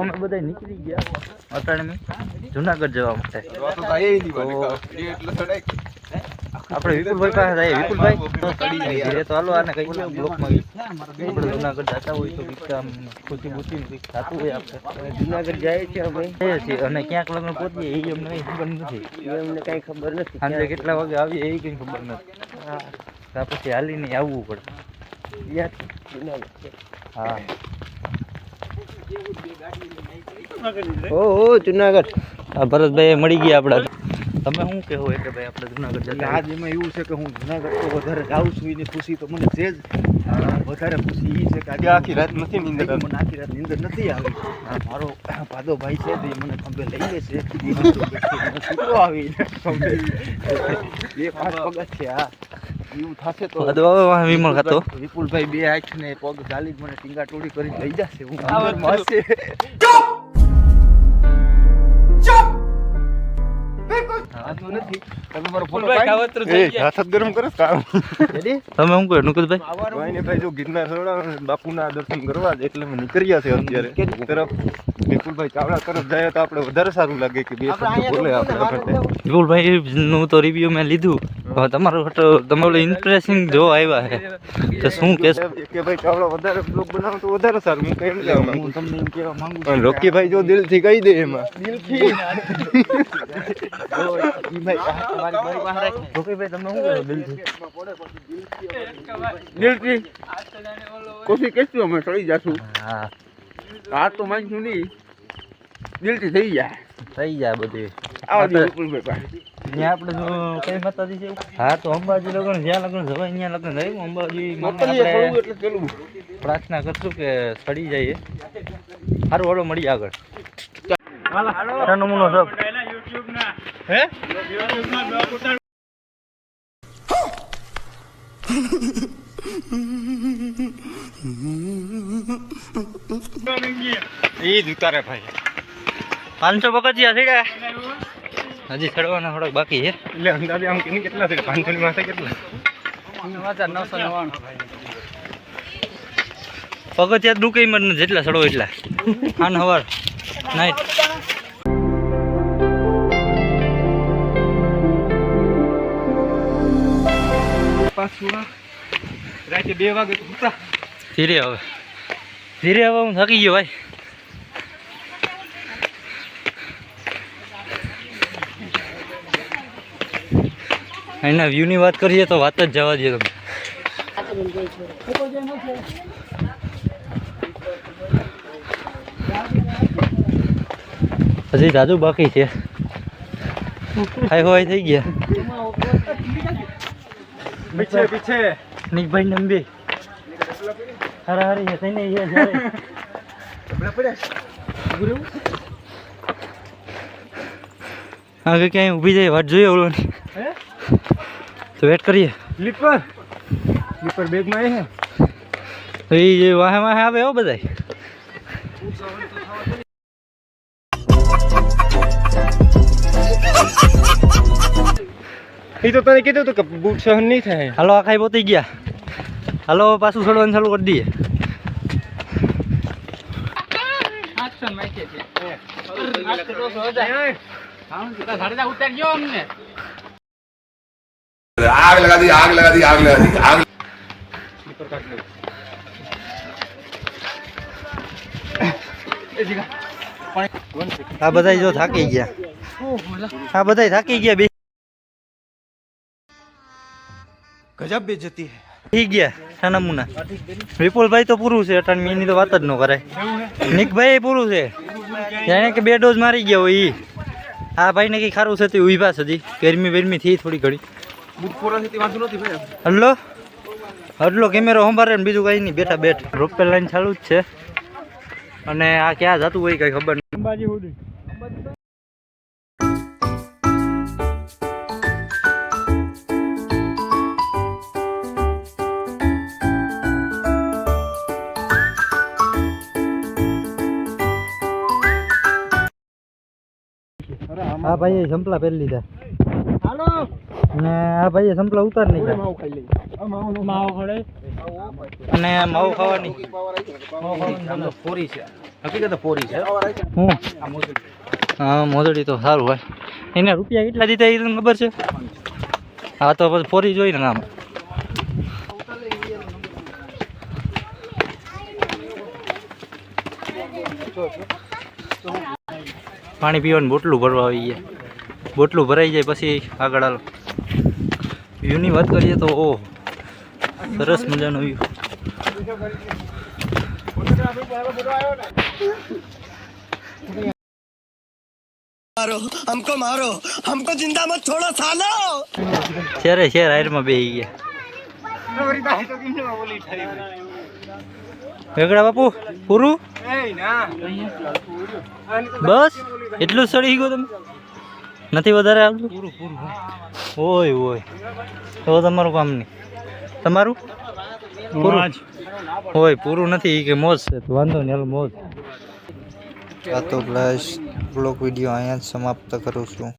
અમે બધા નીકળી ગયા અટાણે જુનાગઢ જવા માટે. આપણે વિપુલભાઈ પાસે જઈએ. વિપુલભાઈ તો હાલો આને કઈ બ્લોકમાં આપણે જુનાગઢ જતા હોય તો કંઈક આમ ખુશી ખુશી કંઈક થતું હોય. આપણે જુનાગઢ જાય છે અને ક્યાંક લગ્ન પહોંચીએ એ અમને કંઈ ખબર નથી. અમને કઈ ખબર નથી સાંજે કેટલા વાગે આવીએ એ કંઈ ખબર નથી. હા પછી હાલીને આવવું પડે. હા ઓ જુનાગઢ ભરતભાઈ મળી ગયા આપડા. તમે શું કહેવો કે ભાઈ આપણે જુનાગઢ જતા? આજ એમાં એવું છે કે હું જુનાગઢ તો વધારે જાઉં છું એની ખુશી તો મને છે જ. વધારે ખુશી એ છે કે આજે આખી રાત નથી નીંદર. મને આખી રાત નીંદર નથી આવી. મારો ભાદો ભાઈ છે તો એ મને ખંભે લઈ લે છે. છૂટો આવી ખંભે 2-5 પગ છે. હા એવું થશે તો વિમલ ખાતો વિપુલભાઈ 2 હાથ ને પગ ચાલી જ મને ટીંગા ટોળી કરી લઈ જશે. હું બાપુના દર્શન કરવા એટલે અમે નીકળ્યા છે અત્યારે તરફ. વિપુલભાઈ ચાવડા તરફ જાય તો આપણે વધારે સારું લાગે કે બે શબ્દ બોલે આપણે. વિપુલભાઈ નું તો રિવ્યુ મેં લીધું. હવે તમારું ઇમ્પ્રેસિંગ જો આવ્યા છે તો શું કે ભાઈ ચાવડા વધારે બ્લોગ બનાવો તો વધારે સારું. હું કેમ કહેવા હું તમને એમ કહેવા માંગુ છું. રોકીભાઈ જો દિલથી કહી દે એમાં દિલથી કોશી કહીશું અમે ચડી જશું. હા તો માનશું નહીં દિલથી થઈ જાય બધું. આપણે કઈ માતાજી છે? હા તો અંબાજી લગ્ન જ્યાં લગ્ન જવાય ત્યાં લગ્ન થયું. અંબાજી પ્રાર્થના કરશું કે સડી જઈએ. સારું હળો મળી આગળ. નમૂનો સબ હે ઈ ઉતારે ભાઈ 500 પગથિયા ચડ્યા. હજી ચડવાના થોડાક બાકી છે. એટલે અંદાજે આમ કેટલા છે? 500 ની માથે કેટલા? 999 પગથિયા દુકાઈ મત જેટલા ચડો એટલા. આન હવાર નાઈટ રાતે 2 વાગે ઉતા. ધીરે હવે હું થાકી ગયો ભાઈ. એના વ્યૂની વાત કરીએ તો વાત જ જવા દે તમે. હજી દાદુ બાકી છે. હાઈ હોય થઈ ગયા. પીછે નિકભાઈ નંબી હરાહરી છે થઈને એ જ્યારે આગળ ક્યાંય ઊભી જાય વાટ જોઈએ ઓલોની તો વેટ કરીએ. સ્લીપર બેગમાં એ એ જે વાહે આવે હો બધાય. એ તો તને કીધું હતું કે બૂટ સહન નહીં થાય. હાલો આખાઈ પોતી ગયા. હાલો પાછું છોડવાનું ચાલુ કરી દઈએ. आग लगा दी आग लगा दी आग लगा दी आग. આ બધા જો થાકી ગયા. આ બધા થાકી ગયા. બે ગજબ બેજતી હે. થઈ ગયા સાનામુના. વિપુલભાઈ તો પૂરું છે અટાણ એની તો વાત જ ન કરાય. નિકભાઈ પૂરું છે જાણે કે 2 ડોઝ મારી ગયા હોય. ઈ આ ભાઈને કઈ ખારું છે તે ઉભા છે. હજી ગરમી થી થોડી ઘડી હડલો કેમેરો સંભાળે ને બીજું કઈ નહીં. બેઠ રોપે લાઈન ચાલુ જ છે. અને આ ક્યાં જતું હોય કઈ ખબર નહીં. અંબાજી સુધી હા ભાઈ જંપલા પહેરી લીધા. હાલો અને આ ભાઈ સંપલા ઉતાર નહીં અને માવો ખાવાની પોરી છે હકીકત પોરી છે હું હા મોદડી તો સારું હોય એને રૂપિયા કેટલા દીધા એ તમને ખબર છે હા તો પછી ફોરી જોઈ ને આમ પાણી પીવાનું બોટલું ભરવા આવી ગયા બોટલું ભરાઈ જાય પછી આગળ હાલો વ્યૂની વાત કરીએ તો ઓહ સરસ મજાનો વ્યૂ हमको मारो हमको जिंदा मत छोड़ो सालो શેરે શેર હારમાં બેસી ગયા વેગડા બાપુ પૂરું બસ એટલું જ સડી ગયો તમે નથી વધારે આવતું ઓય ઓય તો તમારું કામ નહીં તમારું પૂરું હોય પૂરું નથી કે મોજ છે તો વાંધો નહીં હાલો મોજ આ તો પ્લસ બ્લોગ વિડીયો અહીંયા જ સમાપ્ત કરું છું